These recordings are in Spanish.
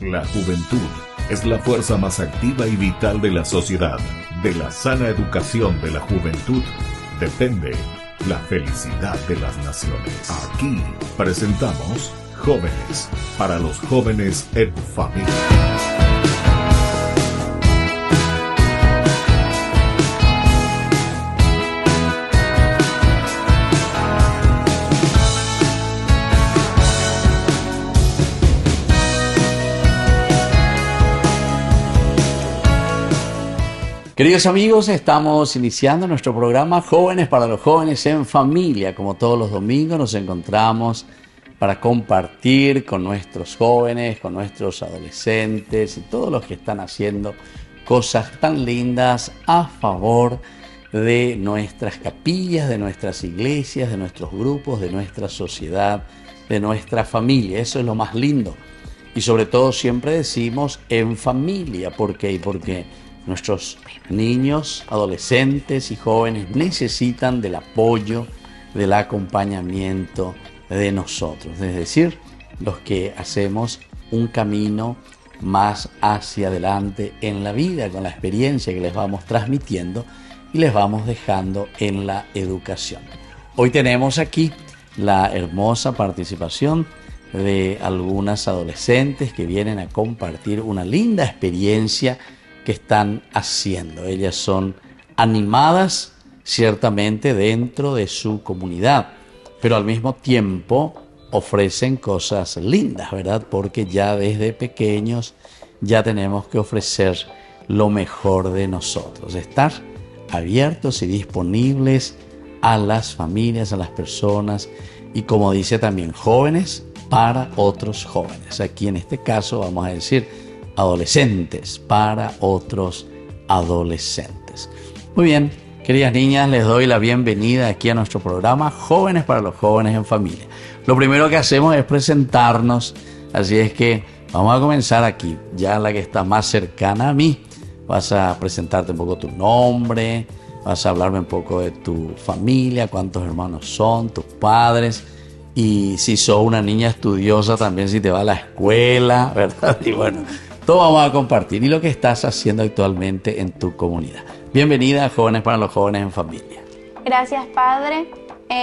La juventud es la fuerza más activa y vital de la sociedad. De la sana educación de la juventud depende la felicidad de las naciones. Aquí presentamos Jóvenes, para los jóvenes en familia. Queridos amigos, estamos iniciando nuestro programa Jóvenes para los jóvenes en familia. Como todos los domingos nos encontramos para compartir con nuestros jóvenes, con nuestros adolescentes y todos los que están haciendo cosas tan lindas a favor de nuestras capillas, de nuestras iglesias, de nuestros grupos, de nuestra sociedad, de nuestra familia. Eso es lo más lindo. Y sobre todo siempre decimos en familia. ¿Por qué? Porque nuestros niños, adolescentes y jóvenes necesitan del apoyo, del acompañamiento de nosotros. Es decir, los que hacemos un camino más hacia adelante en la vida, con la experiencia que les vamos transmitiendo y les vamos dejando en la educación. Hoy tenemos aquí la hermosa participación de algunas adolescentes que vienen a compartir una linda experiencia que están haciendo. Ellas son animadas ciertamente dentro de su comunidad, pero al mismo tiempo ofrecen cosas lindas, ¿verdad? Porque ya desde pequeños ya tenemos que ofrecer lo mejor de nosotros, estar abiertos y disponibles a las familias, a las personas y, como dice también, jóvenes para otros jóvenes. Aquí en este caso vamos a decir adolescentes para otros adolescentes. Muy bien, queridas niñas, les doy la bienvenida aquí a nuestro programa Jóvenes para los jóvenes en familia. Lo primero que hacemos es presentarnos, así es que vamos a comenzar aquí, ya la que está más cercana a mí. Vas a presentarte un poco tu nombre, vas a hablarme un poco de tu familia, cuántos hermanos son, tus padres, y si sos una niña estudiosa también, si te va a la escuela, ¿verdad? Y bueno, todo vamos a compartir y lo que estás haciendo actualmente en tu comunidad. Bienvenida a Jóvenes para los jóvenes en familia. Gracias, padre.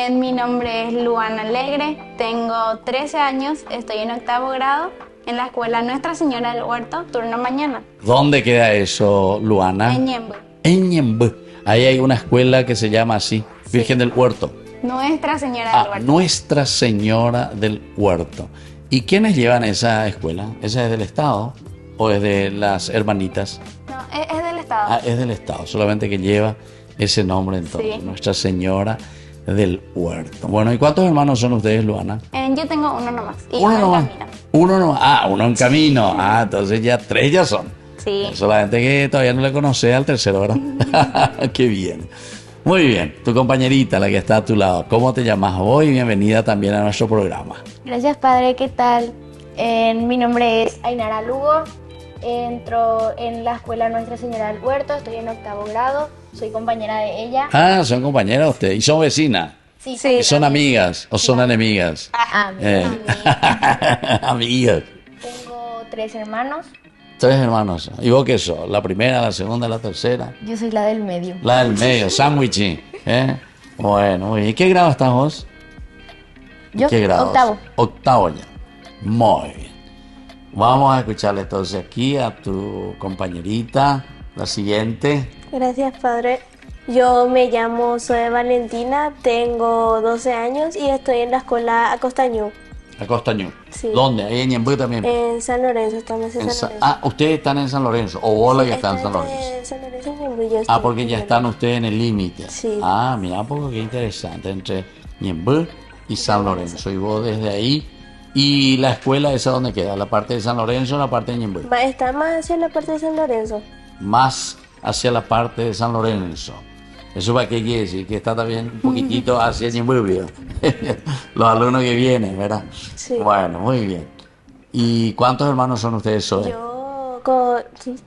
Mi nombre es Luana Alegre, tengo 13 años, estoy en 8º grado en la escuela Nuestra Señora del Huerto, turno mañana. ¿Dónde queda eso, Luana? En Ñemby. En Ñemby. Ahí hay una escuela que se llama así, sí. Virgen del Huerto. Nuestra Señora del Huerto. Nuestra Señora del Huerto. ¿Y quiénes llevan esa escuela? ¿Esa es del Estado o es de las hermanitas? No, es del Estado. Ah, es del Estado, solamente que lleva ese nombre entonces, sí. Nuestra Señora del Huerto. Bueno, ¿y cuántos hermanos son ustedes, Luana? Yo tengo uno nomás. Y uno nomás. en camino. Uno nomás. Ah, uno en camino. Ah, entonces ya 3 ya son. Sí. Solamente que todavía no le conoce al tercero, ¿verdad? Qué bien. Muy bien, tu compañerita, la que está a tu lado, ¿cómo te llamas hoy? Bienvenida también a nuestro programa. Gracias, padre, ¿qué tal? Mi nombre es Ainara Lugo, entro en la escuela Nuestra Señora del Huerto, estoy en 8º grado, soy compañera de ella. Ah, son compañeras ustedes, ¿y son vecinas? Sí. ¿Y son amigas o son enemigas? Amigas. Tengo 3 hermanos. 3 hermanos. ¿Y vos qué sos? ¿La primera, la segunda, la tercera? Yo soy la del medio. La del medio, sándwich. Bueno, ¿y qué grado estás vos? Yo, ¿Qué grado? 8º. 8º ya. Muy bien. Vamos a escucharle entonces aquí a tu compañerita, la siguiente. Gracias, padre. Yo me llamo Zoe Valentina, tengo 12 años y estoy en la escuela Acostañú. Acostañú. Sí. ¿Dónde? ¿Ahí en Ñemby también? En San Lorenzo, estamos en San Lorenzo. Ustedes están en San Lorenzo, o vos la que está en San Lorenzo. En San Lorenzo, Ñemby, yo estoy Porque ya están ustedes en el límite. Sí. Mira, porque qué interesante, entre Ñemby y San Lorenzo. Y vos desde ahí. ¿Y la escuela esa dónde queda? ¿La parte de San Lorenzo o la parte de Ñemby? Está más hacia la parte de San Lorenzo. Más hacia la parte de San Lorenzo. ¿Eso para qué quiere decir? Que está también un poquitito hacia Ñemby. Los alumnos que vienen, ¿verdad? Sí. Bueno, muy bien. ¿Y cuántos hermanos son ustedes hoy?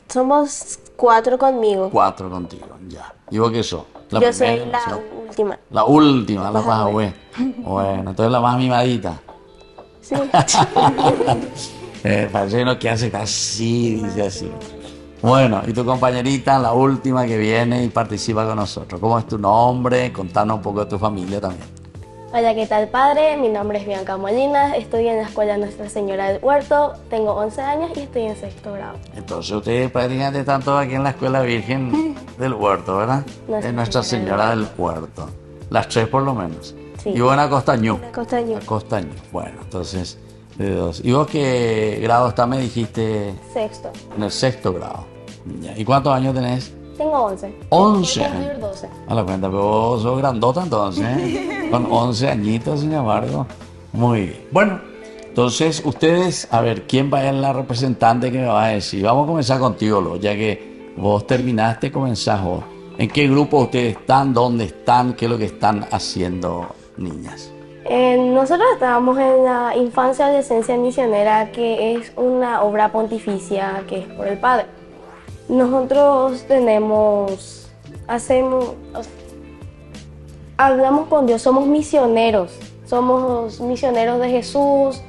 Somos 4 conmigo. 4 contigo, ya. ¿Y vos qué sos? Yo soy la última. La última, la más buena. Bueno, entonces la más mimadita. Sí. Parece que no quiere hacer así, dice así. Bueno, y tu compañerita, la última que viene y participa con nosotros. ¿Cómo es tu nombre? Contanos un poco de tu familia también. Hola, ¿qué tal, padre? Mi nombre es Bianca Molina, estoy en la escuela Nuestra Señora del Huerto, tengo 11 años y estoy en sexto grado. Entonces ustedes prácticamente están todos aquí en la Escuela Virgen del Huerto, ¿verdad? Nuestra De Nuestra Señora del Huerto. Las tres por lo menos. Sí. Y vos en Acostañú. Costaño. Acostañú. Bueno, entonces, de dos. ¿Y vos qué grado estás? Me dijiste Sexto. en el sexto grado. Ya. ¿Y cuántos años tenés? Tengo 11. 11 Voy a cumplir años. 12. A la cuenta, pero vos sos grandota entonces, ¿eh? Con 11 añitos, sin embargo. Muy bien. Bueno, entonces ustedes, a ver, ¿quién va a ser la representante que me va a decir? Vamos a comenzar contigo, Lo, ya que vos terminaste, comenzás vos. ¿En qué grupo ustedes están? ¿Dónde están? ¿Qué es lo que están haciendo, niñas? Nosotros estábamos en la Infancia y Adolescencia Misionera, que es una obra pontificia que es por el Padre. Nosotros hablamos con Dios, somos misioneros de Jesús,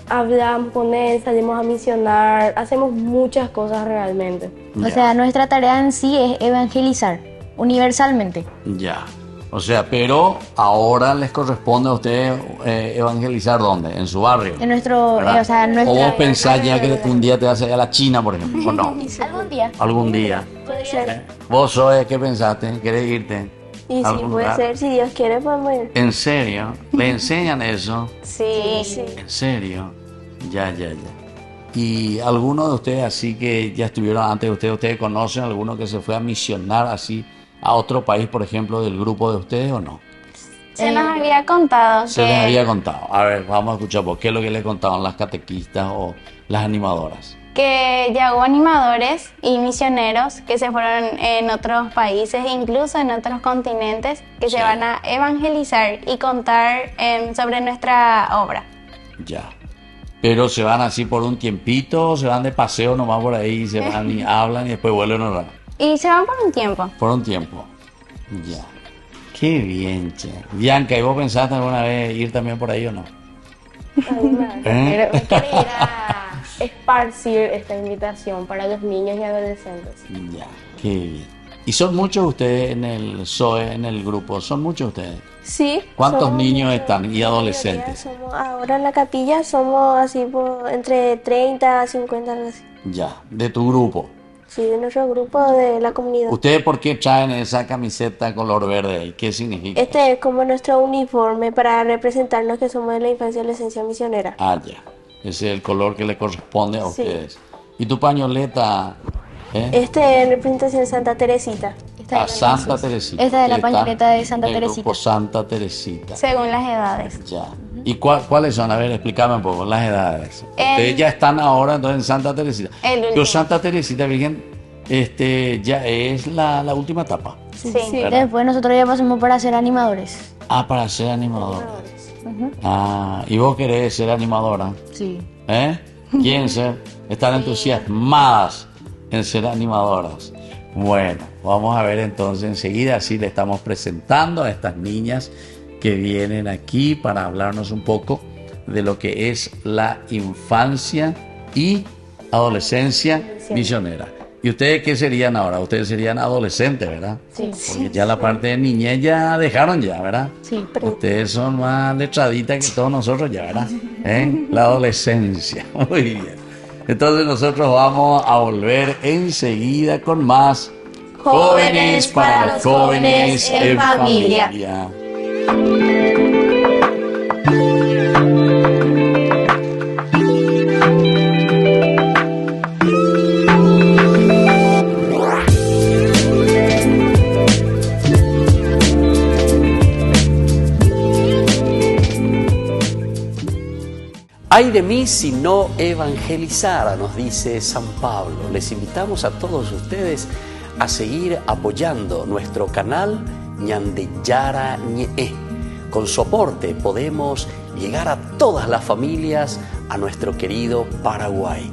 hablamos con Él, salimos a misionar, hacemos muchas cosas realmente. O Ya. sea, nuestra tarea en sí es evangelizar universalmente. Ya. O sea, pero ahora les corresponde a ustedes evangelizar ¿dónde? En su barrio. En nuestro, ¿Verdad? o sea, ¿O nuestra... vos pensás ya que un día te vas a ir a la China, por ejemplo? ¿O no? Algún día. Algún día. Puede ser. ¿Vos, Zoe, qué pensaste? ¿Querés irte? Y sí, ¿Algún puede lugar? ser, si Dios quiere podemos ir. ¿En serio? ¿Le enseñan eso? Sí. Sí. ¿En serio? Ya. ¿Y alguno de ustedes así que ya estuvieron antes de ustedes conocen alguno que se fue a misionar así a otro país, por ejemplo, del grupo de ustedes o no? Se nos había contado Se que les había contado. A ver, vamos a escuchar por qué es lo que les contaban las catequistas o las animadoras. que ya hubo animadores y misioneros que se fueron en otros países, incluso en otros continentes, que Sí. se van a evangelizar y contar sobre nuestra obra. Ya. Pero se van así por un tiempito, se van de paseo nomás por ahí, se van y hablan y después vuelven a orar. Y se van por un tiempo. Por un tiempo. Ya. Qué bien, che. Bianca, ¿y vos pensaste alguna vez ir también por ahí o no? ¿Eh? Pero quiero ir a esparcir esta invitación para los niños y adolescentes. Ya, qué bien. ¿Y son muchos ustedes en el SOE, en el grupo? ¿Son muchos ustedes? Sí. ¿Cuántos somos niños muchos. están y La adolescentes? mayoría ahora en la capilla somos así entre 30 a 50, algo así. Ya, de tu grupo. Sí, de nuestro grupo de la comunidad. ¿Ustedes por qué traen esa camiseta color verde ahí? ¿Qué significa? Este es como nuestro uniforme para representarnos que somos de la Infancia y Adolescencia Misionera. Ah, ya. Ese es el color que le corresponde a Sí. ustedes. ¿Y tu pañoleta? Este en representación de Santa Teresita. A Santa Teresita. Esta es la Ustedes pañoleta están de Santa en el Teresita. grupo Santa Teresita. Según las edades. Ya. ¿Y cuáles son? A ver, explícame un poco las edades. El- Ustedes ya están ahora entonces en Santa Teresita. El último. Pero Santa Teresita Virgen ya es la última etapa. Sí. ¿verdad? Después nosotros ya pasamos para ser animadores. Ah, para ser animadores. Ah, ¿y vos querés ser animadora? Sí. ¿Eh? ¿Quieren ser? Están entusiasmadas en ser animadoras. Bueno, vamos a ver entonces enseguida, así le estamos presentando a estas niñas que vienen aquí para hablarnos un poco de lo que es la infancia y adolescencia misionera. ¿Y ustedes qué serían ahora? Ustedes serían adolescentes, ¿verdad? Sí. Porque ya la parte de niñez ya dejaron ya, ¿verdad? Sí. Ustedes son más letraditas que todos nosotros ya, ¿verdad? La adolescencia. Muy bien. Entonces nosotros vamos a volver enseguida con más Jóvenes para los jóvenes en familia. Ay de mí si no evangelizara, nos dice San Pablo. Les invitamos a todos ustedes a seguir apoyando nuestro canal Ñandeyara Ñe'e. Con su aporte podemos llegar a todas las familias a nuestro querido Paraguay.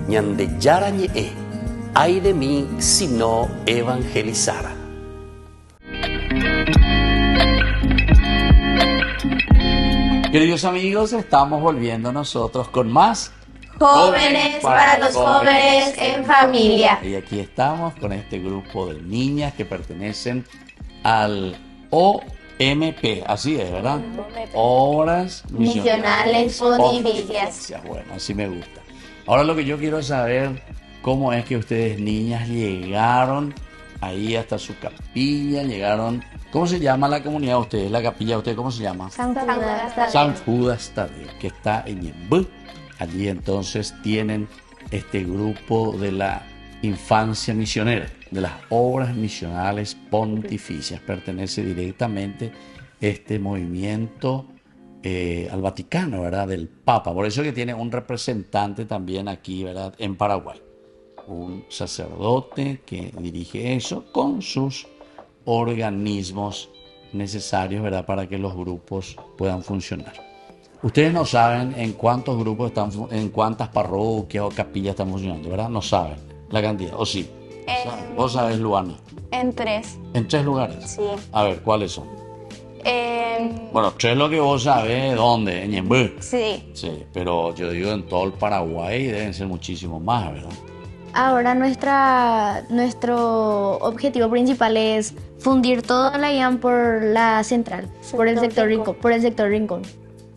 Ñandeyara Ñe'e. Ay de mí si no evangelizara. Queridos amigos, estamos volviendo nosotros con más Jóvenes para los jóvenes en familia. Y aquí estamos con este grupo de niñas que pertenecen al OMP, así es, ¿verdad? Obras Misionales Pontificias. Bueno, así me gusta. Ahora lo que yo quiero es saber cómo es que ustedes niñas llegaron ahí hasta su capilla, llegaron... ¿Cómo se llama la comunidad de ustedes? La capilla de ustedes, ¿cómo se llama? San Judas Tadeo. San Judas Tadeo, que está en Ñemby. Allí entonces tienen este grupo de la infancia misionera, de las obras misionales pontificias. Pertenece directamente este movimiento al Vaticano, ¿verdad? Del Papa. Por eso que tiene un representante también aquí, ¿verdad? En Paraguay. Un sacerdote que dirige eso con sus organismos necesarios, ¿verdad? Para que los grupos puedan funcionar. Ustedes no saben en cuántos grupos están, en cuántas parroquias o capillas están funcionando, ¿verdad? No saben la cantidad, ¿o sí? ¿Vos sabés, Luana? En 3. ¿En 3 lugares? Sí. A ver, ¿cuáles son? Bueno, 3 lo que vos sabés, ¿dónde? En Ñemby. Sí. Sí, pero yo digo en todo el Paraguay deben ser muchísimos más, ¿verdad? Ahora nuestro objetivo principal es fundir toda la IAM por la central, por el sector Rincón.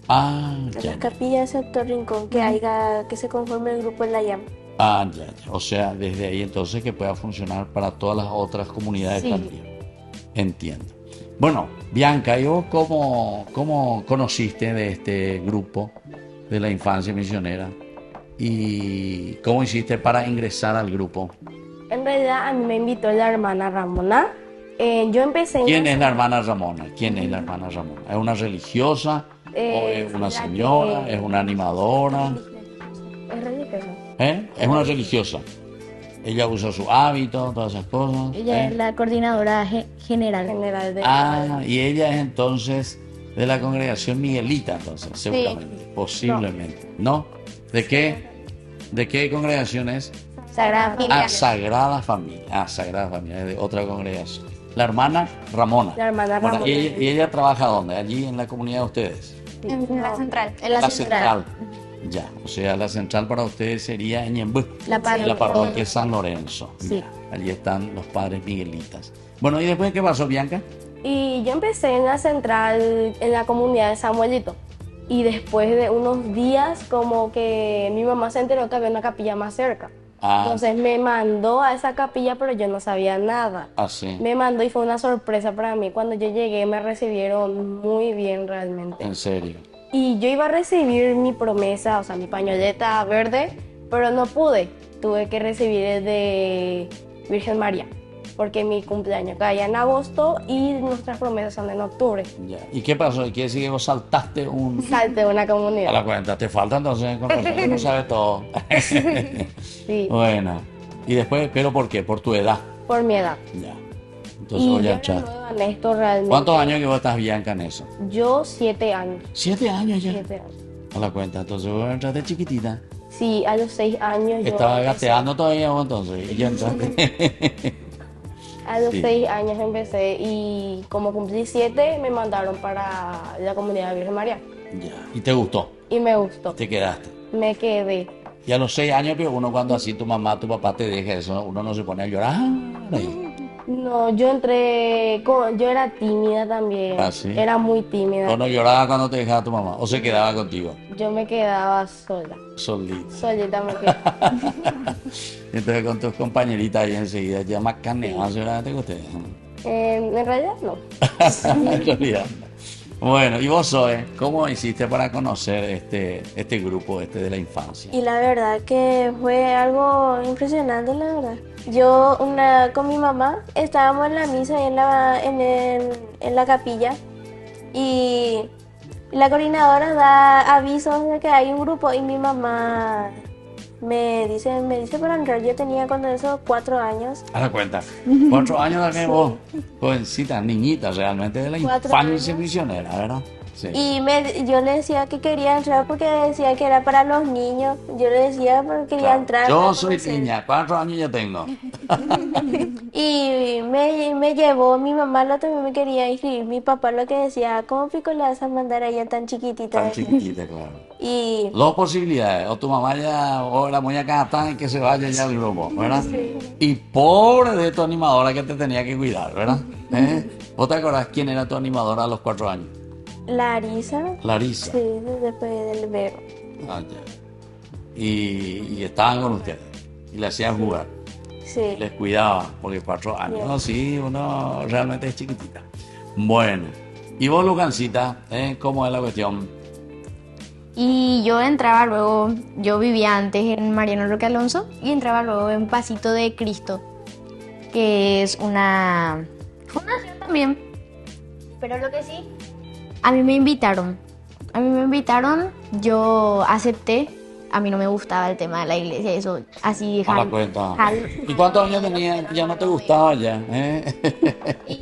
Ah, En ya. las capillas del sector Rincón, que se conforme el grupo en la IAM. Ah, ya. O sea, desde ahí entonces que pueda funcionar para todas las otras comunidades Sí. también. Entiendo. Bueno, Bianca, ¿y vos cómo conociste de este grupo de la infancia misionera? ¿Y cómo hiciste para ingresar al grupo? En realidad a mí me invitó la hermana Ramona. Yo empecé en ¿Quién es la hermana Ramona? ¿Quién es la hermana Ramona? ¿Es una religiosa? ¿O es una señora? ¿Es una animadora? Es religiosa. Es una religiosa. Ella usa su hábito, todas esas cosas. Ella es la coordinadora general. General de Y ella es entonces de la congregación Miguelita, entonces, seguramente, posiblemente. ¿No? ¿De qué congregación es? Sagrada Familia. Sagrada Familia. Sagrada Familia, es de otra congregación. La hermana Ramona. La hermana Bueno, Ramona. ¿y ella trabaja dónde? Allí en la comunidad de ustedes. En la central. En la central. Ya, o sea, la central para ustedes sería en Ñemby, La parroquia. la parroquia San Lorenzo. Sí. Ya, allí están los padres miguelitas. Bueno, ¿y después qué pasó, Bianca? Y yo empecé en la central, en la comunidad de Samuelito. Y después de unos días, como que mi mamá se enteró que había una capilla más cerca. Entonces me mandó a esa capilla, pero yo no sabía nada. Así. Me mandó y fue una sorpresa para mí. Cuando yo llegué me recibieron muy bien realmente. En serio. Y yo iba a recibir mi promesa, o sea, mi pañoleta verde, pero no pude. Tuve que recibir el de Virgen María, porque mi cumpleaños caía en agosto y nuestras promesas son en octubre. Ya. ¿Y qué pasó? ¿Quiere decir que vos saltaste Salte una a comunidad. la cuenta? ¿Te falta entonces? Con razón, que no sabes todo. Sí, Bueno. ¿Y después, pero por qué? Por tu edad. por mi edad. Ya. Entonces Y voy yo a era echar. nueva en esto realmente. ¿Cuántos años que vos estás, Bianca, en eso? Yo 7 años. 7 años ya. 7 años. A la cuenta. Entonces vos entraste chiquitita. Sí, a los 6 años yo Estaba empecé. gateando todavía vos entonces. Y ya entraste. A los Sí. 6 años empecé y como cumplí 7 me mandaron para la comunidad de Virgen María. Ya. ¿Y te gustó? Y me gustó. Te quedaste. Me quedé. Y a los 6 años, pero uno cuando así tu mamá, tu papá te deja eso, uno no se pone a llorar. Ahí. No, yo yo era tímida también. ¿Ah, sí? Era muy tímida. ¿O no lloraba cuando te dejaba tu mamá? ¿O se quedaba contigo? Yo me quedaba sola. Solita. Solita me quedaba. Entonces con tus compañeritas ahí enseguida ya más caneaban seguramente que ustedes. En realidad no. En realidad. Bueno, y vos, Zoe, ¿cómo hiciste para conocer este grupo de la infancia? Y la verdad que fue algo impresionante, la verdad. Yo con mi mamá estábamos en la misa y en la capilla y la coordinadora da avisos de que hay un grupo y mi mamá me dice para entrar. Yo tenía cuando eso 4 años. A la cuenta. 4 años también vos, jovencita, niñita realmente de la 4 infancia años. misionera, ¿verdad? Sí. Y yo le decía que quería entrar porque decía que era para los niños. Yo le decía porque quería Claro. entrar. Yo para soy conocer. niña, 4 años ya tengo. Y me llevó, mi mamá lo también me quería inscribir, mi papá lo que decía, ¿cómo pico le vas a mandar a ella tan chiquitita? Tan chiquitita, claro. Y Dos posibilidades, o tu mamá ya, o la muñeca tan y que se vaya ya al grupo, ¿verdad? Sí. Y pobre de tu animadora que te tenía que cuidar, ¿verdad? ¿Vos te acordás quién era tu animadora a los 4 años? Larisa. Larisa. Sí, después del Vero. Ah, ya. Y estaban con ustedes, y le hacían jugar, Sí. les cuidaba, porque 4 años, Bien. no, sí, uno realmente es chiquitita. Bueno, y vos, Lucancita, ¿cómo es la cuestión? Y yo entraba luego, yo vivía antes en Mariano Roque Alonso y entraba luego en Pasito de Cristo, que es una fundación también. Pero lo que sí, a mí me invitaron, yo acepté, a mí no me gustaba el tema de la iglesia, eso así. A la cuenta. ¿Y cuántos años tenías? Ya no te gustaba ya, Y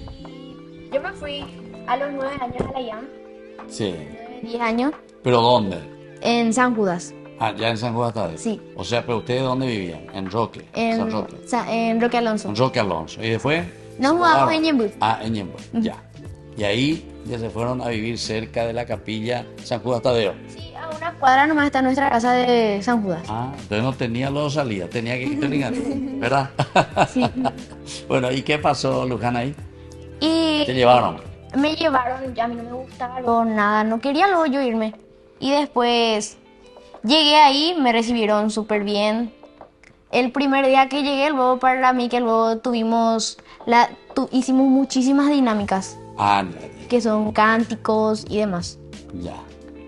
yo me fui a los 9 años a la IAM, Sí. 10 años, ¿Pero dónde? en San Judas, Ah, ya en San Juan Tadeo. Sí. O sea, ¿pero ustedes dónde vivían? En Roque. San Roque. en Roque Alonso. En Roque Alonso. ¿Y después? Nos mudamos en Ñemby. Ah, en Ñemby, ya. Y ahí ya se fueron a vivir cerca de la capilla San Judas Tadeo. Sí, a una cuadra nomás está nuestra casa de San Judas. Ah, entonces no tenía los salida, tenía que ir, ¿verdad? Sí. Bueno, ¿y qué pasó, Luján, ahí? Y ¿Te llevaron? me llevaron, ya a mí no me gustaba luego nada, no quería luego yo irme. Y después llegué ahí, me recibieron súper bien. El primer día que llegué, luego para mí, que luego hicimos muchísimas dinámicas, Ah, que son cánticos y demás. ya.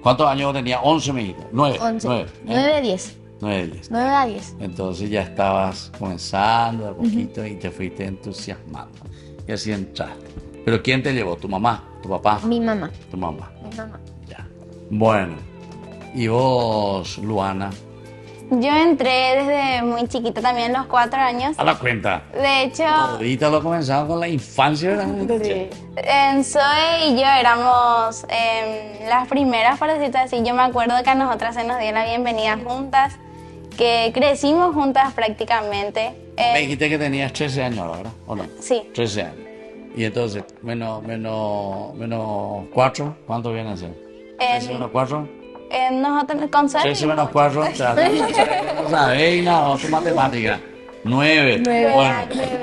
¿Cuántos años tenía? 11, me dijiste. 9. 11, 9. 9 de 10, 9 de 10. 9 a 10. Entonces ya estabas comenzando de a poquito y te fuiste entusiasmando. Y así entraste. ¿Pero quién te llevó? ¿Tu mamá? ¿Tu papá? Mi mamá. Tu mamá. Mi mamá. Ya. Bueno. ¿Y vos, Luana? Yo entré desde muy chiquita también, los 4 años. A la cuenta. De hecho, Ahorita lo comenzamos con la infancia, ¿verdad? sí. Zoe y yo éramos las primeras, por decirlo así. Yo me acuerdo que a nosotras se nos dio la bienvenida juntas, que crecimos juntas prácticamente. Me dijiste que tenías 13 años ahora, ¿verdad? ¿O no? Sí. 13 años. Y entonces, menos 4, ¿cuánto viene a ser? 13 menos 4. Nosotros con Zoe 13 menos 4, o sea, no sabéis nada, o tu matemática. 9. Bueno,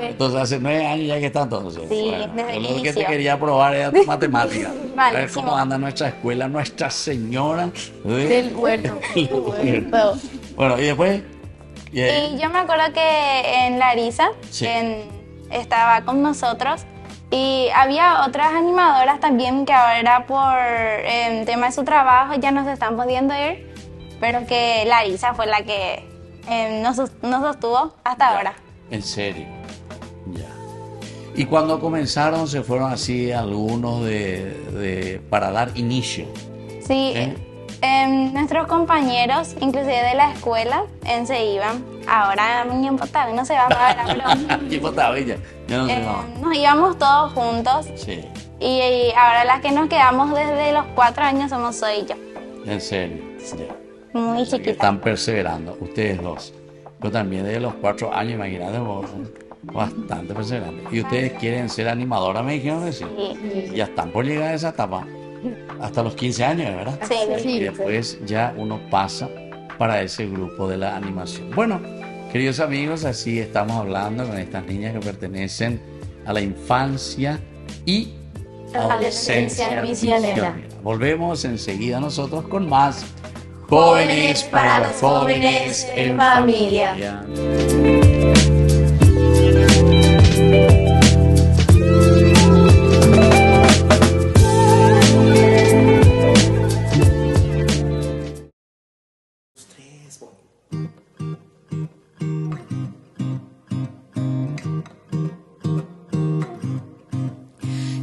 entonces hace 9 años ya que está entonces. Sí, Bueno, desde el yo lo que te inicio. quería probar era tu matemática. A ver Malísimo. cómo anda nuestra escuela, Nuestra Señora Del huerto. Bueno, y después. Y yo me acuerdo que en Larisa Sí. estaba con nosotros y había otras animadoras también que ahora por tema de su trabajo ya no se están pudiendo ir, pero que Larisa fue la que nos sostuvo hasta ahora. En serio. Ya. Y cuando comenzaron se fueron así algunos para dar inicio. Sí, nuestros compañeros, inclusive de la escuela, se iban. Ahora mi imputable no se va a ver, pero ¿Qué pasaba ella? Ya no sé nada. nos íbamos todos juntos. Sí, Y ahora las que nos quedamos desde los 4 años somos Zoe y yo. en serio. Ya. Muy O sea, que chiquitas. están perseverando, ustedes dos. Yo también desde los 4 años, imagínate vos, bastante perseverante. Y ustedes quieren ser animadoras, me dijeron decir. Sí. Ya están por llegar a esa etapa. Hasta los 15 años, ¿verdad? Sí. Y después ya uno pasa para ese grupo de la animación. Bueno, queridos amigos, así estamos hablando con estas niñas que pertenecen a la infancia y adolescencia misionera. Volvemos enseguida nosotros con más Jóvenes para los Jóvenes en Familia.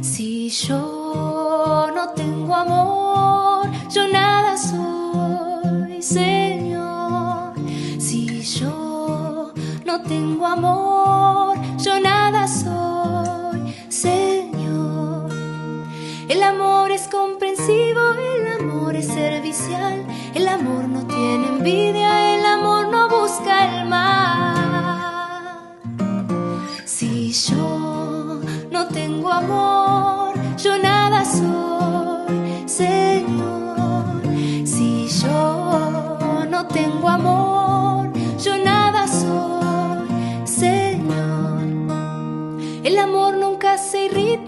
Si yo no tengo amor, yo nada soy, Señor. Si yo no tengo amor, yo nada soy, Señor. El amor es comprensivo, el amor es servicial, el amor no tiene envidia, el amor no busca el mal.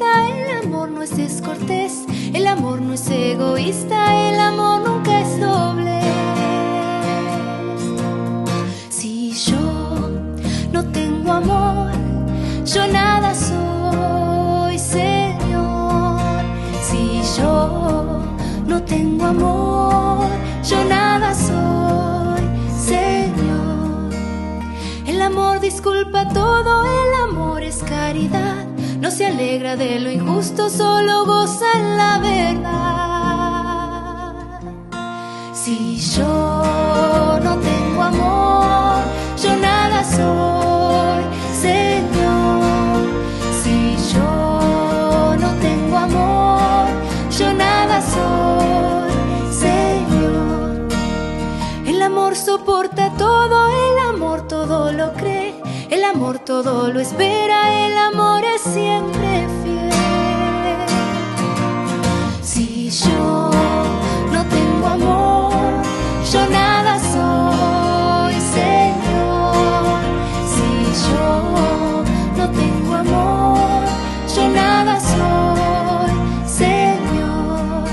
hipócrita, el amor no es descortés, el amor no es egoísta, el amor nunca es doblez. Si yo no tengo amor, yo nada soy, Señor. Si yo no tengo amor, yo nada soy, Señor. El amor disculpa todo, el amor es caridad. No se alegra de lo injusto, solo goza en la verdad. Si yo no tengo amor, yo nada soy, Señor. Si yo no tengo amor, yo nada soy, Señor. El amor soporta todo, el amor todo lo cree, el amor todo lo espera, el amor es siempre fiel. Si yo no tengo amor, yo nada soy, Señor. Si yo no tengo amor, yo nada soy, Señor.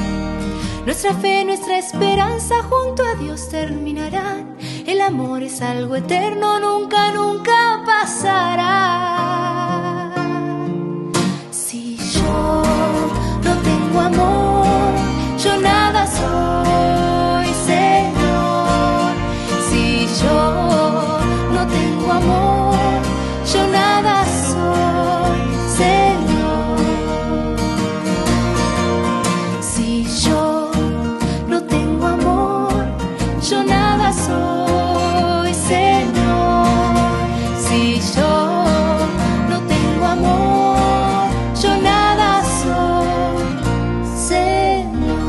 Nuestra fe, nuestra esperanza junto a Dios terminarán. El amor es algo eterno, nunca, nunca pasará. Si yo no tengo amor, yo nada soy, Señor. Si yo no tengo amor, yo nada soy, Señor. Si yo no tengo amor, yo nada soy, Señor. Si yo no tengo amor, yo nada soy, Señor.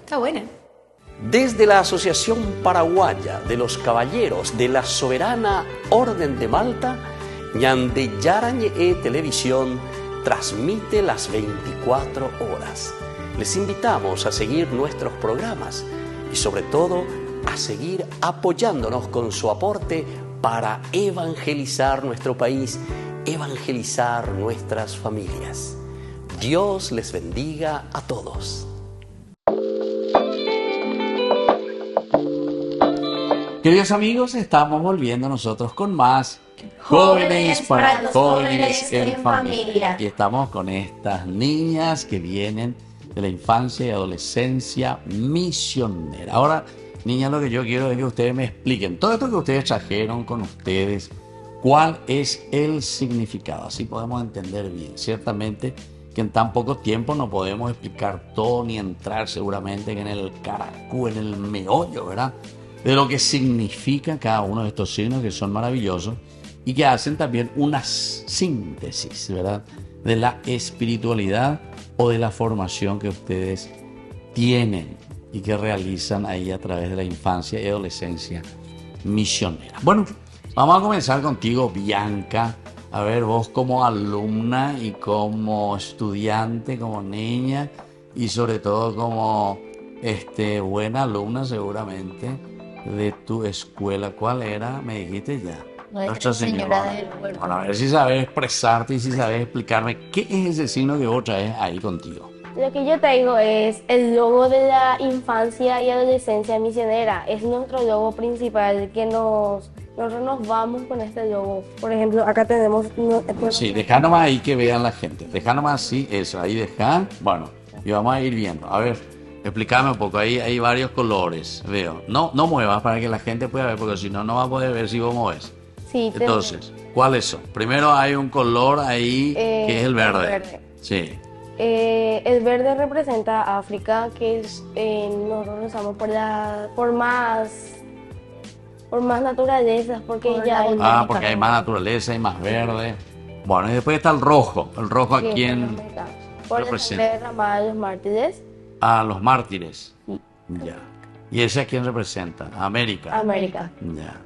Está buena. Desde la Asociación Paraguaya de los Caballeros de la Soberana Orden de Malta, Ñande Yarañe Televisión transmite las 24 horas. Les invitamos a seguir nuestros programas y sobre todo a seguir apoyándonos con su aporte para evangelizar nuestro país, evangelizar nuestras familias. Dios les bendiga a todos. Queridos amigos, estamos volviendo nosotros con más Jóvenes para los Jóvenes en Familia. Y estamos con estas niñas que vienen de la infancia y adolescencia misionera. Ahora, niñas, lo que yo quiero es que ustedes me expliquen todo esto que ustedes trajeron con ustedes, cuál es el significado. Así podemos entender bien. Ciertamente que en tan poco tiempo no podemos explicar todo ni entrar seguramente en el caracú, en el meollo, ¿verdad?, de lo que significa cada uno de estos signos, que son maravillosos y que hacen también una síntesis, ¿verdad?, de la espiritualidad o de la formación que ustedes tienen y que realizan ahí a través de la infancia y adolescencia misionera. Bueno, vamos a comenzar contigo, Bianca. A ver, vos como alumna y como estudiante, como niña y sobre todo como buena alumna seguramente de tu escuela. ¿Cuál era? Me dijiste ya. Nuestra Señora del Huerto. Bueno, a ver si sabes expresarte y si sabes explicarme qué es ese signo que vos traes ahí contigo. Lo que yo traigo es el logo de la infancia y adolescencia misionera. Es nuestro logo principal que nosotros nos vamos con este logo. Por ejemplo, acá tenemos... Sí, dejá nomás ahí que vean la gente. Dejá nomás así, eso, ahí dejá. Bueno, y vamos a ir viendo. A ver, explícame un poco. Ahí hay varios colores, veo. No muevas para que la gente pueda ver, porque si no, no va a poder ver si vos mueves. Sí, entonces, ¿cuáles son? Primero hay un color ahí que es el verde. Sí. El verde representa a África, que es, nosotros usamos por más naturaleza, porque por ya hay porque hay más naturaleza, hay más verde. Bueno, y después está el rojo. El rojo ¿a quién representa? El derramado a los mártires. A los mártires. Ya. ¿Y ese a quién representa? A América. América. Ya.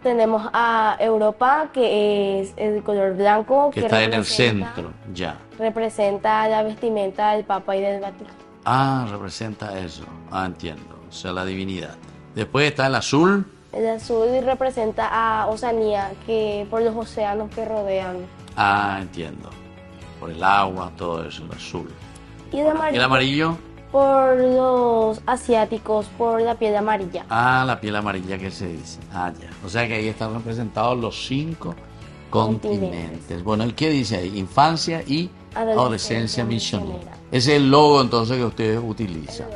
Tenemos a Europa, que es el color blanco. Que está en el centro, ya. Representa la vestimenta del Papa y del Vaticano. Ah, representa eso. Ah, entiendo. sea, la divinidad. Después está el azul. El azul representa a Oceanía, que por los océanos que rodean. Ah, entiendo. Por el agua, todo eso, el azul. Y el amarillo. ¿Y el amarillo? Por los asiáticos, por la piel amarilla. Ah, la piel amarilla que se dice. Ah, ya. O sea que ahí están representados los 5 continentes. Bueno, ¿y qué dice ahí? Infancia y adolescencia misionera. Ese es el logo entonces que ustedes utilizan.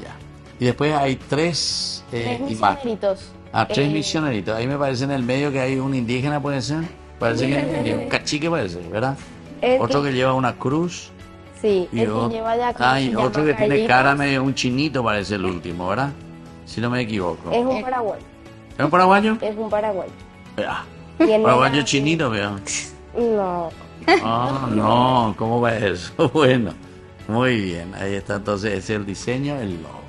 Ya. Y después hay 3 misioneritos. Ah, 3 misioneritos. Ahí me parece en el medio que hay un indígena, puede ser. Parece que un cacique, parece, ¿verdad? Otro que lleva una cruz. Sí, y otro, que lleva la cruz. Otro que tiene cara medio un chinito, parece el último, ¿verdad? Si no me equivoco. Es un paraguayo. ¿Es un paraguayo? Es un paraguayo. Paraguayo chinito, veo. No. Ah, no, ¿cómo va eso? Bueno, muy bien, ahí está entonces, ese es el diseño, el logo.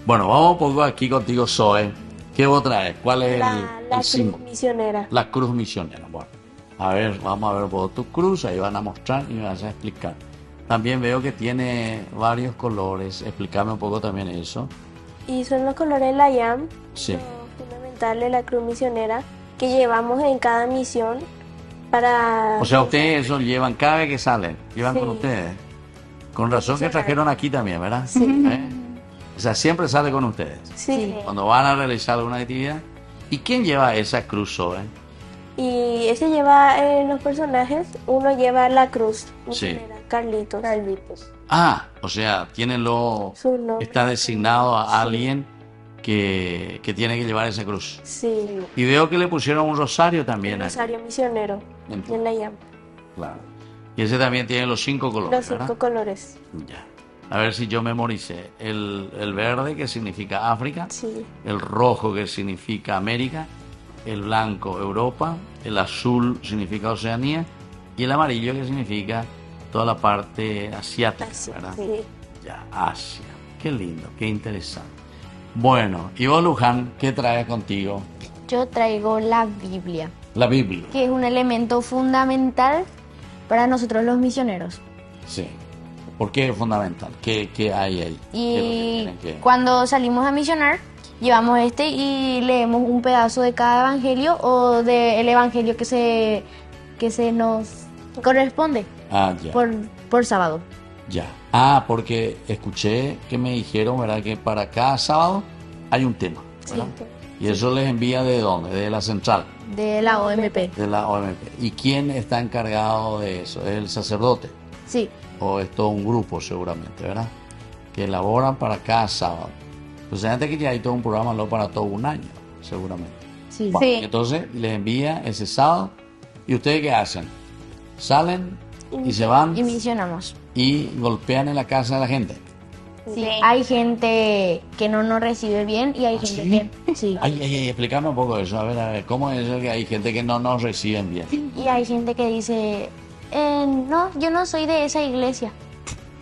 Bueno, vamos un poco aquí contigo, Zoe. ¿Qué vos traes? ¿Cuál es el símbolo? La cruz misionera. La cruz misionera, bueno. A ver, vamos a ver vos tu cruz, ahí van a mostrar y me vas a explicar. También veo que tiene varios colores, explícame un poco también eso. Y son los colores de la IAM, sí, fundamental de la cruz misionera, que llevamos en cada misión para... O sea, ustedes eso llevan cada vez que salen, llevan sí. Con ustedes. Con razón que trajeron aquí también, ¿verdad? Sí. O sea, siempre sale con ustedes. Sí. Cuando van a realizar alguna actividad. ¿Y quién lleva esa cruz, Zoe? Y ese lleva los personajes, uno lleva la cruz misionera, sí. Carlitos. Ah, o sea, está designado a alguien que tiene que llevar esa cruz. Sí. Y veo que le pusieron un rosario también. Un rosario misionero en la IAM. Claro. Y ese también tiene los 5 colores. Los 5 colores. Ya. A ver si yo memoricé. El verde, que significa África. Sí. El rojo, que significa América. El blanco, Europa. El azul significa Oceanía. Y el amarillo, que significa toda la parte asiática, ¿verdad? Sí. Ya, Asia. Qué lindo, qué interesante. Bueno, y vos, Luján, ¿qué traes contigo? Yo traigo la Biblia. La Biblia. Que es un elemento fundamental para nosotros los misioneros. Sí. ¿Por qué es fundamental? ¿Qué hay ahí? Y cuando salimos a misionar, llevamos y leemos un pedazo de cada evangelio o del evangelio que se nos corresponde por sábado. Ya. Porque escuché que me dijeron, ¿verdad?, que para cada sábado hay un tema, ¿verdad? Sí. ¿Y eso les envía de dónde? ¿De la central? De la OMP. De la OMP. ¿Y quién está encargado de eso? ¿Es el sacerdote? Sí. O es todo un grupo seguramente, ¿verdad? Que elaboran para cada sábado. Pues antes que ya hay todo un programa para todo un año, seguramente. Sí. Bueno, sí. Entonces les envía ese sábado. ¿Y ustedes qué hacen? Salen y se van. Y misionamos. Y golpean en la casa de la gente. Sí. Hay gente que no nos recibe bien y hay gente que... Sí. Explícame un poco eso. A ver, ¿cómo es eso que hay gente que no nos reciben bien? Y hay gente que dice... no, yo no soy de esa iglesia.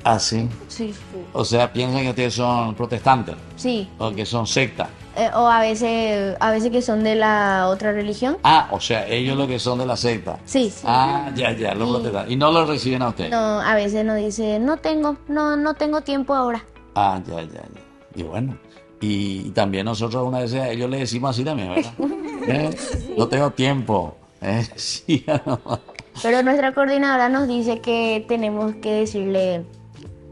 ¿Ah, sí? Sí. O sea, piensan que ustedes son protestantes. Sí. O que son sectas. O a veces que son de la otra religión. O sea, ellos lo que son de la secta. Sí. Ya, los protestantes. ¿Y no los reciben a ustedes? No, a veces nos dicen, no tengo tiempo ahora. Ya. Y bueno, y también nosotros una vez a ellos les decimos así también, ¿verdad? No tengo tiempo. Sí, no. Pero nuestra coordinadora nos dice que tenemos que decirle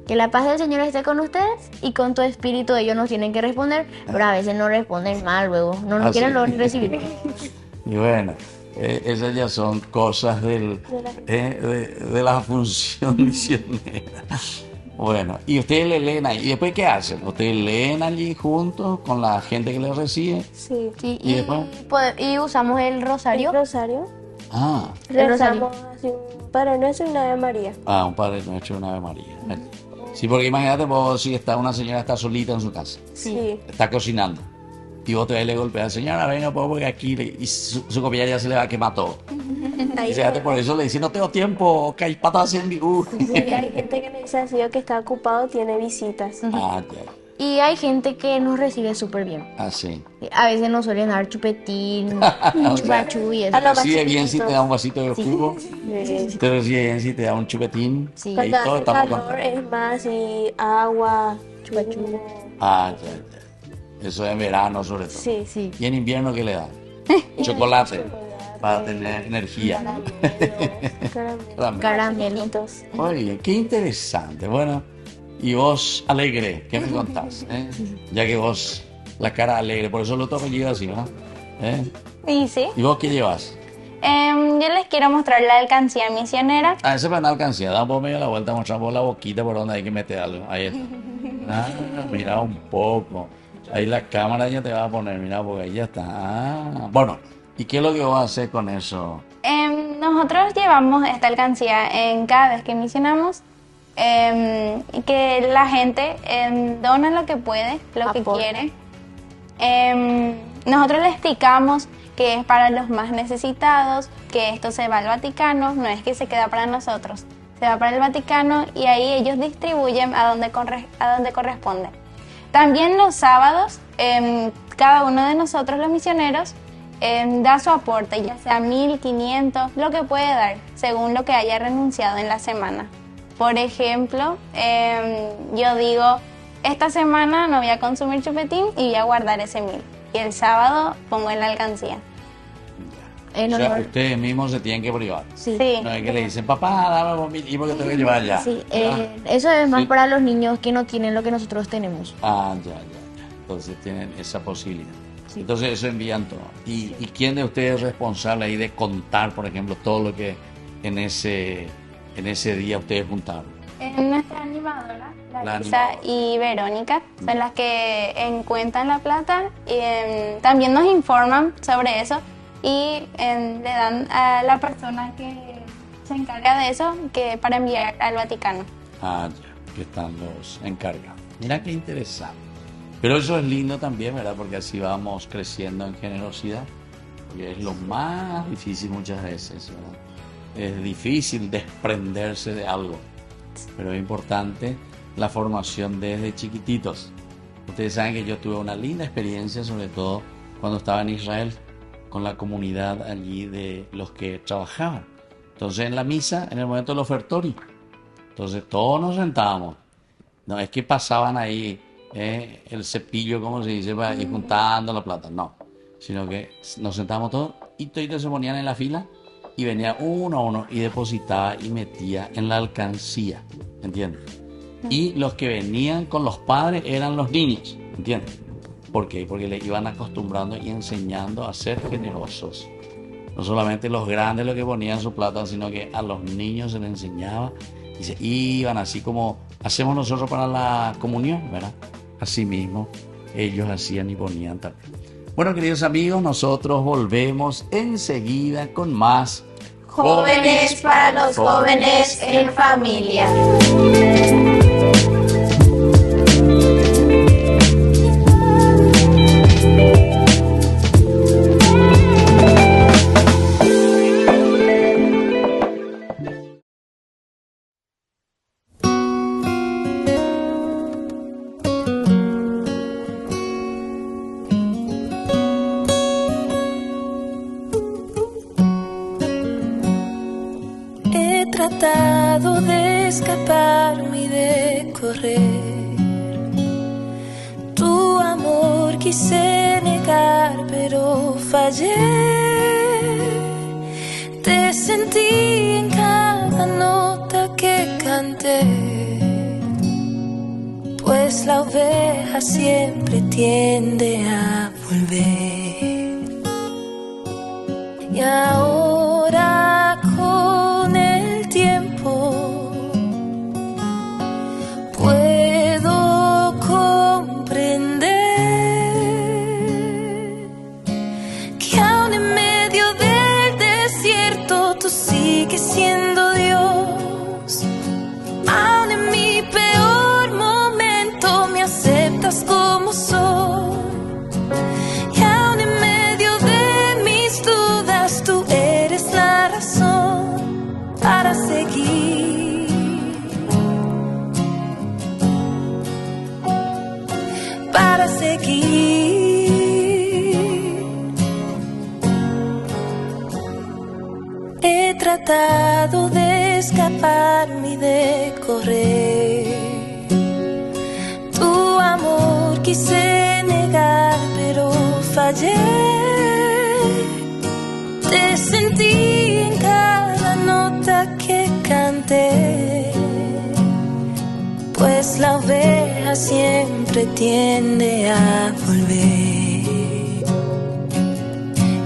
que la paz del Señor esté con ustedes y con tu espíritu. Ellos nos tienen que responder, pero a veces no responden mal luego, no nos quieren luego recibir. Y bueno, esas ya son cosas de la función misionera. Bueno, y ustedes le leen ahí. ¿Y después qué hacen? ¿Ustedes leen allí juntos con la gente que les recibe? Sí. Y usamos el rosario. ¿El rosario? Rezamos así un Padre Nuestro y una Ave María. Un Padre Nuestro y una Ave María. Sí, porque imagínate vos si una señora está solita en su casa. Sí. Está cocinando. Y vos te le golpeas, señora, venga, porque aquí y su comida ya se le va a quemar todo. Y fíjate, por eso le dice, no tengo tiempo, que hay patas en mi Sí, hay gente que le dice así que está ocupado, tiene visitas. Ya. Y hay gente que nos recibe súper bien. Sí. A veces nos suelen dar chupetín, chupachú y eso. ¿Te recibe bien si te da un vasito de jugo? Sí. ¿Te recibe bien si te da un chupetín? Sí. Cuando hace calor es más y agua, chupachú. Ya. Eso en verano sobre todo. Sí. Sí. ¿Y en invierno qué le dan? Chocolate para tener energía. Caramelitos. Oye, qué interesante. Bueno, y vos alegre, ¿qué me contás? Ya que vos, la cara alegre, por eso lo tomo yo así, ¿no? Y sí. ¿Y vos qué llevas? Yo les quiero mostrar la alcancía misionera. Ah, ese para una alcancía, damos medio la vuelta, mostramos la boquita por donde hay que meter algo. Ahí está. Ah, mira un poco. Ahí la cámara ya te va a poner, mira, porque ahí ya está. Ah, bueno, ¿y qué es lo que vos haces con eso? Nosotros llevamos esta alcancía en cada vez que misionamos, y que la gente dona lo que puede, lo que quiere. Nosotros le explicamos que es para los más necesitados, que esto se va al Vaticano, no es que se queda para nosotros, se va para el Vaticano y ahí ellos distribuyen a donde corresponde. También los sábados, cada uno de nosotros los misioneros da su aporte, ya sea 1.500, lo que puede dar, según lo que haya renunciado en la semana. Por ejemplo, yo digo, esta semana no voy a consumir chupetín y voy a guardar ese 1.000. Y el sábado pongo en la alcancía. O sea, ustedes mismos se tienen que privar. Sí. No es que le dicen, papá, dame 1.000 y porque tengo que llevar ya. Sí, eso es más para los niños que no tienen lo que nosotros tenemos. Ah, ya. Entonces tienen esa posibilidad. Sí. Entonces eso envían todo. ¿Y quién de ustedes es responsable ahí de contar, por ejemplo, todo lo que en ese día ustedes juntaron? Nuestra animadora, Larisa y Verónica, son las que cuentan la plata y también nos informan sobre eso y le dan a la persona que se encarga de eso que para enviar al Vaticano. Ah, ya, que están los encargados. Mira qué interesante. Pero eso es lindo también, ¿verdad? Porque así vamos creciendo en generosidad, porque es lo más difícil muchas veces, ¿verdad? Es difícil desprenderse de algo, pero es importante la formación desde chiquititos. Ustedes saben que yo tuve una linda experiencia, sobre todo cuando estaba en Israel, con la comunidad allí de los que trabajaban. Entonces en la misa, en el momento del ofertorio, entonces todos nos sentábamos. No es que pasaban ahí el cepillo, como se dice, para ir juntando la plata, no, sino que nos sentábamos todos y todos se ponían en la fila y venía uno a uno y depositaba y metía en la alcancía, ¿entiendes? Y los que venían con los padres eran los niños, ¿entiendes? ¿Por qué? Porque les iban acostumbrando y enseñando a ser generosos. No solamente los grandes los que ponían su plata, sino que a los niños se les enseñaba y se iban así como hacemos nosotros para la comunión, ¿verdad? Así mismo ellos hacían y ponían también. Bueno, queridos amigos, nosotros volvemos enseguida con más Jóvenes para los jóvenes en familia. Tratado de escaparme y de correr. Tu amor quise negar, pero fallé. Te sentí en cada nota que canté, pues la oveja siempre tiende a volver. Y ahora con el tiempo puedo comprender que aún en medio del desierto tú sigues siendo Dios. Aún en mi peor momento me aceptas como soy. Y aún en medio de mis dudas tú eres la razón para seguir, para seguir. He tratado de escaparme y de correr. Tu amor quise negar, fallé. Te sentí en cada nota que canté, pues la oveja siempre tiende a volver.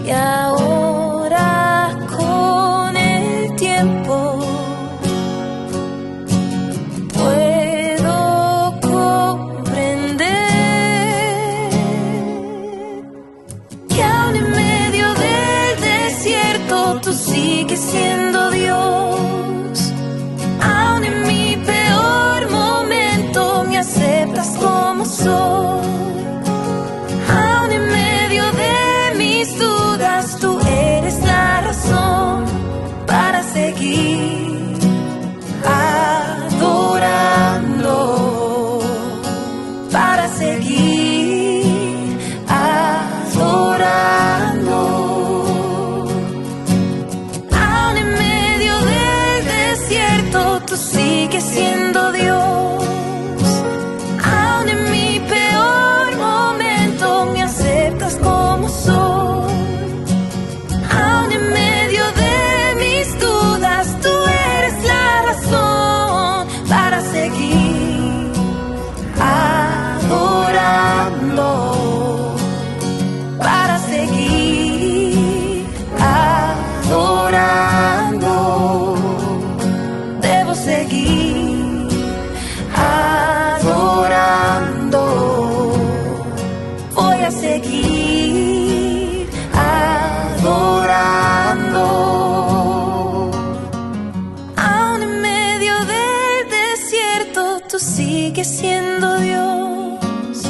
Y ahora con el tiempo puedo comprender que aún en medio del desierto tú sigues siendo Dios. Aún en mi peor momento me aceptas como soy. Aún en medio de mis dudas tú eres la razón para seguir adorando, para seguir adorando. Aún en medio del desierto tú sigues siendo Dios. Aún en mi peor momento me aceptas como soy. Aún en medio de mis dudas tú eres la razón para seguir adorando, para seguir adorando. Debo seguir adorando. Voy a seguir adorando. Aún en medio del desierto tú sigues siendo Dios.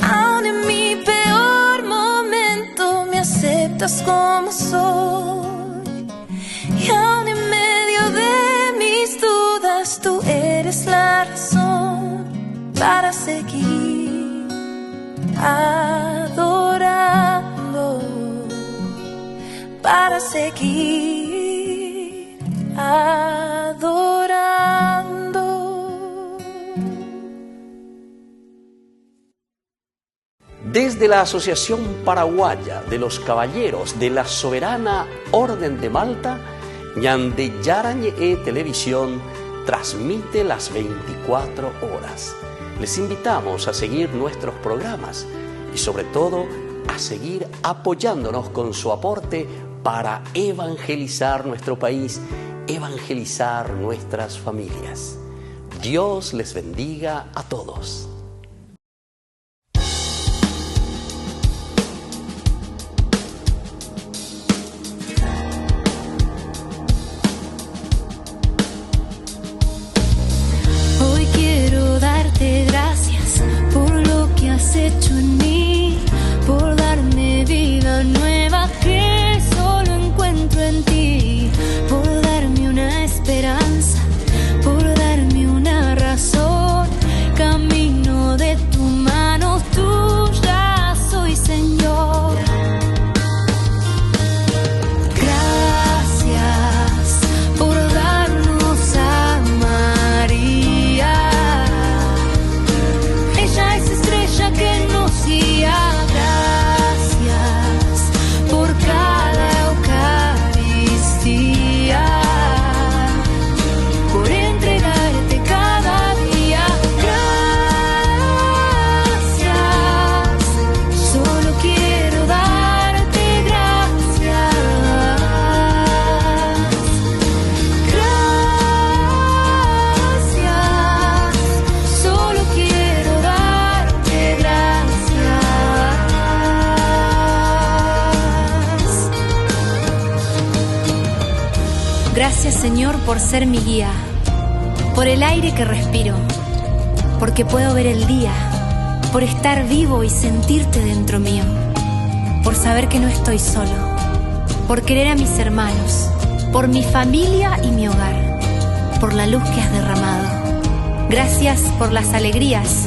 Aún en mi peor momento me aceptas como soy. Y aún en medio de mis dudas tú eres la razón para seguir adorando, para seguir adorando. Desde la Asociación Paraguaya de los Caballeros de la Soberana Orden de Malta, Ñande Yarañe Televisión transmite las 24 horas. Les invitamos a seguir nuestros programas y sobre todo a seguir apoyándonos con su aporte para evangelizar nuestro país, evangelizar nuestras familias. Dios les bendiga a todos. Hoy quiero darte gracias por lo que has hecho en mí, por darme vida nueva que solo encuentro en ti, por darme una esperanza, por darme una razón, camino de tu mano, tuya soy, Señor. Gracias por darnos a María, ella es estrella que nos guía. Gracias por cada Eucaristía, por entregarte cada día. Gracias, solo quiero darte gracias. Gracias, solo quiero darte gracias. Gracias, Señor, por ser mi guía, por el aire que respiro, porque puedo ver el día, por estar vivo y sentirte dentro mío, por saber que no estoy solo, por querer a mis hermanos, por mi familia y mi hogar, por la luz que has derramado. Gracias por las alegrías,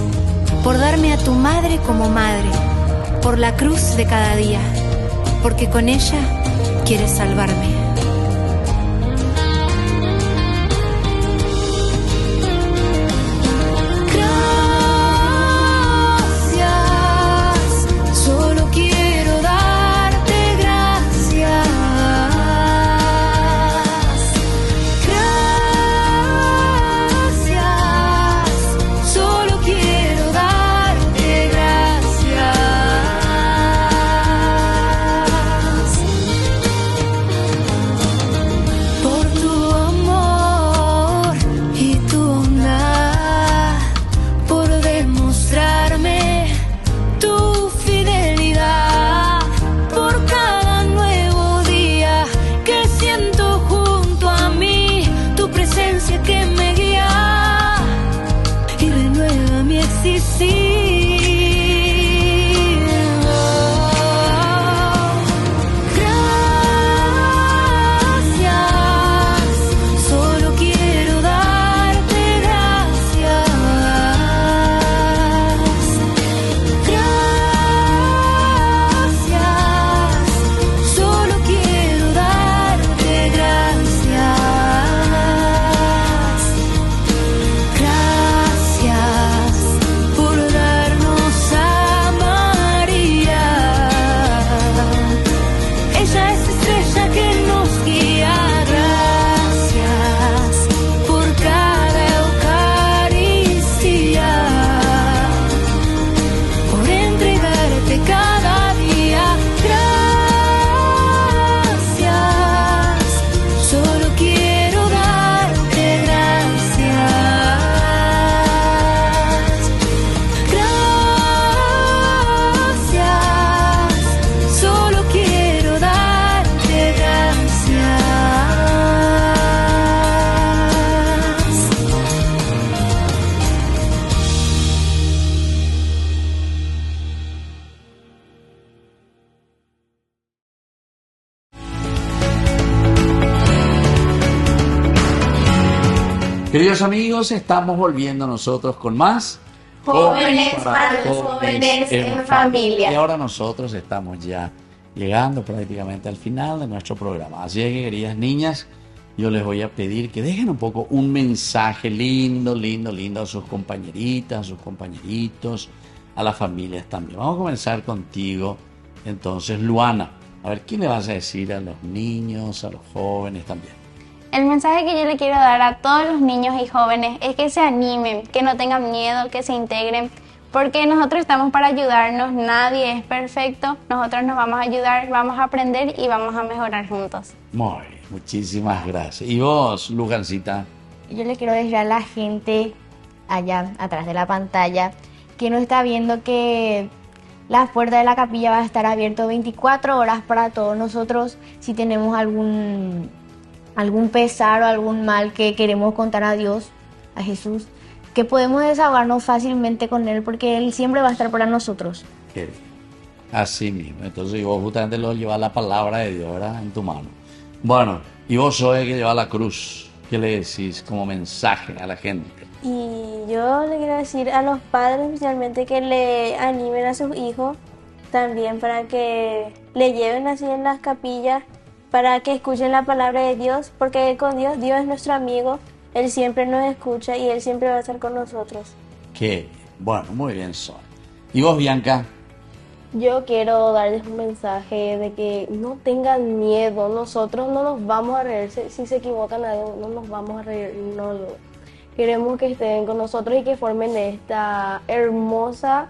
por darme a tu madre como madre, por la cruz de cada día, porque con ella quieres salvarme. Gracias, solo quiero Queridos amigos, estamos volviendo nosotros con más Jóvenes para los jóvenes en familia. Y ahora nosotros estamos ya llegando prácticamente al final de nuestro programa. Así es que, queridas niñas, yo les voy a pedir que dejen un poco un mensaje lindo a sus compañeritas, a sus compañeritos, a las familias también. Vamos a comenzar contigo, entonces, Luana. A ver, ¿qué le vas a decir a los niños, a los jóvenes también? El mensaje que yo le quiero dar a todos los niños y jóvenes es que se animen, que no tengan miedo, que se integren, porque nosotros estamos para ayudarnos, nadie es perfecto, nosotros nos vamos a ayudar, vamos a aprender y vamos a mejorar juntos. Muy bien, muchísimas gracias. ¿Y vos, Lujancita? Yo le quiero decir a la gente allá atrás de la pantalla que no está viendo que la puerta de la capilla va a estar abierta 24 horas para todos nosotros si tenemos algún pesar o algún mal que queremos contar a Dios, a Jesús, que podemos desahogarnos fácilmente con Él porque Él siempre va a estar para nosotros. Qué bien. Así mismo. Entonces vos justamente lo llevas la palabra de Dios, ¿verdad?, en tu mano. Bueno, y vos sois el que lleva la cruz. ¿Qué le decís como mensaje a la gente? Y yo le quiero decir a los padres especialmente que le animen a sus hijos también para que le lleven así en las capillas, para que escuchen la palabra de Dios, porque con Dios, Dios es nuestro amigo, Él siempre nos escucha y Él siempre va a estar con nosotros. Qué bueno, muy bien, Sol. ¿Y vos, Bianca? Yo quiero darles un mensaje de que no tengan miedo, nosotros no nos vamos a reír, si se equivocan algo, no nos vamos a reír, no. Queremos que estén con nosotros y que formen esta hermosa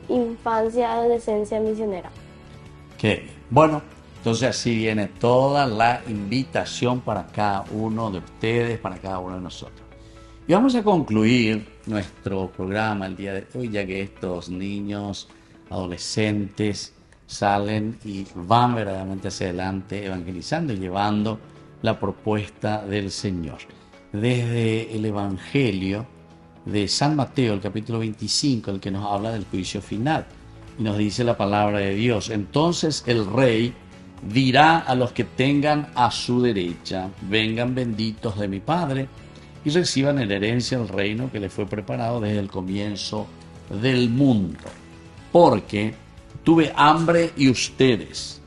infancia, adolescencia misionera. Qué bien. Bueno, entonces así viene toda la invitación para cada uno de ustedes, para cada uno de nosotros. Y vamos a concluir nuestro programa el día de hoy, ya que estos niños, adolescentes, salen y van verdaderamente hacia adelante evangelizando y llevando la propuesta del Señor. Desde el Evangelio de San Mateo, el capítulo 25, el que nos habla del juicio final, y nos dice la palabra de Dios: entonces el Rey dirá a los que tengan a su derecha: vengan benditos de mi Padre, y reciban en herencia el reino que les fue preparado desde el comienzo del mundo. Porque tuve hambre y ustedes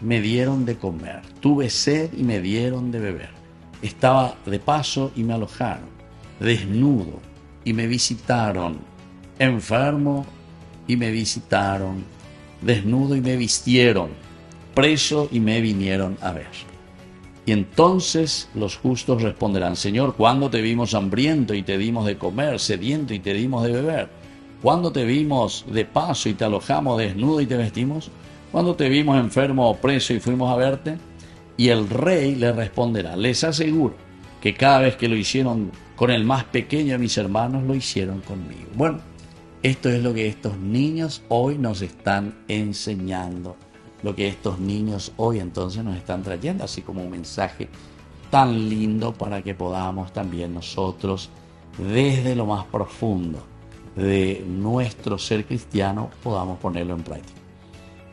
me dieron de comer, tuve sed y me dieron de beber, estaba de paso y me alojaron, desnudo y me visitaron, enfermo y me visitaron, desnudo y me vistieron, preso y me vinieron a ver. Y entonces los justos responderán: Señor, ¿cuándo te vimos hambriento y te dimos de comer, sediento y te dimos de beber? ¿Cuándo te vimos de paso y te alojamos, desnudo y te vestimos? ¿Cuándo te vimos enfermo o preso y fuimos a verte? Y el Rey le responderá: les aseguro que cada vez que lo hicieron con el más pequeño de mis hermanos, lo hicieron conmigo. Bueno, esto es lo que estos niños hoy nos están enseñando, lo que estos niños hoy entonces nos están trayendo, así como un mensaje tan lindo para que podamos también nosotros, desde lo más profundo, de nuestro ser cristiano podamos ponerlo en práctica.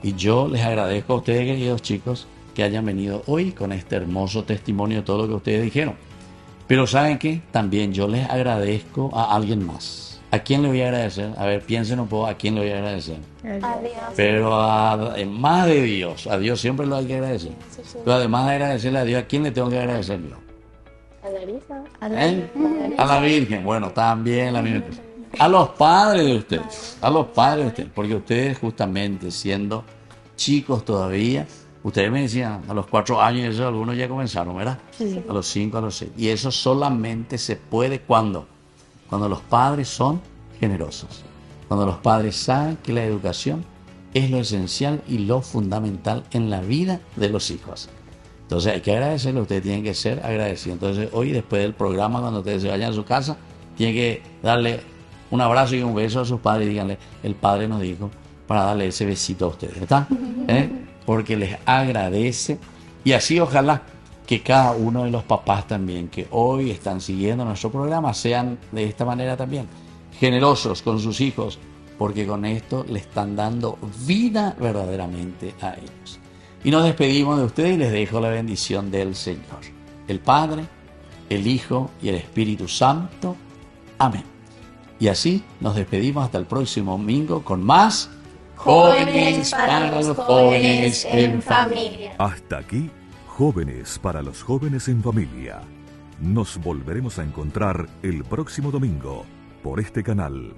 Y yo les agradezco a ustedes, queridos chicos, que hayan venido hoy con este hermoso testimonio de todo lo que ustedes dijeron. Pero ¿saben qué? También yo les agradezco a alguien más. ¿A quién le voy a agradecer? A ver, piensen un poco, ¿a quién le voy a agradecer? A Dios. Pero más de Dios, a Dios siempre lo hay que agradecer. Pero además de agradecerle a Dios, ¿a quién le tengo que agradecer yo? A Larisa. A la Virgen, bueno, también la misma cosa. A los padres de ustedes, porque ustedes justamente siendo chicos todavía, ustedes me decían, a los 4 años, eso algunos ya comenzaron, ¿verdad? Sí. A los 5, a los 6. Y eso solamente se puede cuando los padres son generosos, cuando los padres saben que la educación es lo esencial y lo fundamental en la vida de los hijos. Entonces hay que agradecerle, ustedes tienen que ser agradecidos. Entonces hoy, después del programa, cuando ustedes se vayan a su casa, tienen que darle un abrazo y un beso a sus padres y díganle, el padre nos dijo para darle ese besito a ustedes, ¿está? Porque les agradece. Y así ojalá que cada uno de los papás también que hoy están siguiendo nuestro programa sean de esta manera también, generosos con sus hijos, porque con esto le están dando vida verdaderamente a ellos. Y nos despedimos de ustedes y les dejo la bendición del Señor, el Padre, el Hijo y el Espíritu Santo. Amén. Y así nos despedimos hasta el próximo domingo con más Jóvenes para los Jóvenes en Familia. Hasta aquí, Jóvenes para los Jóvenes en Familia. Nos volveremos a encontrar el próximo domingo por este canal.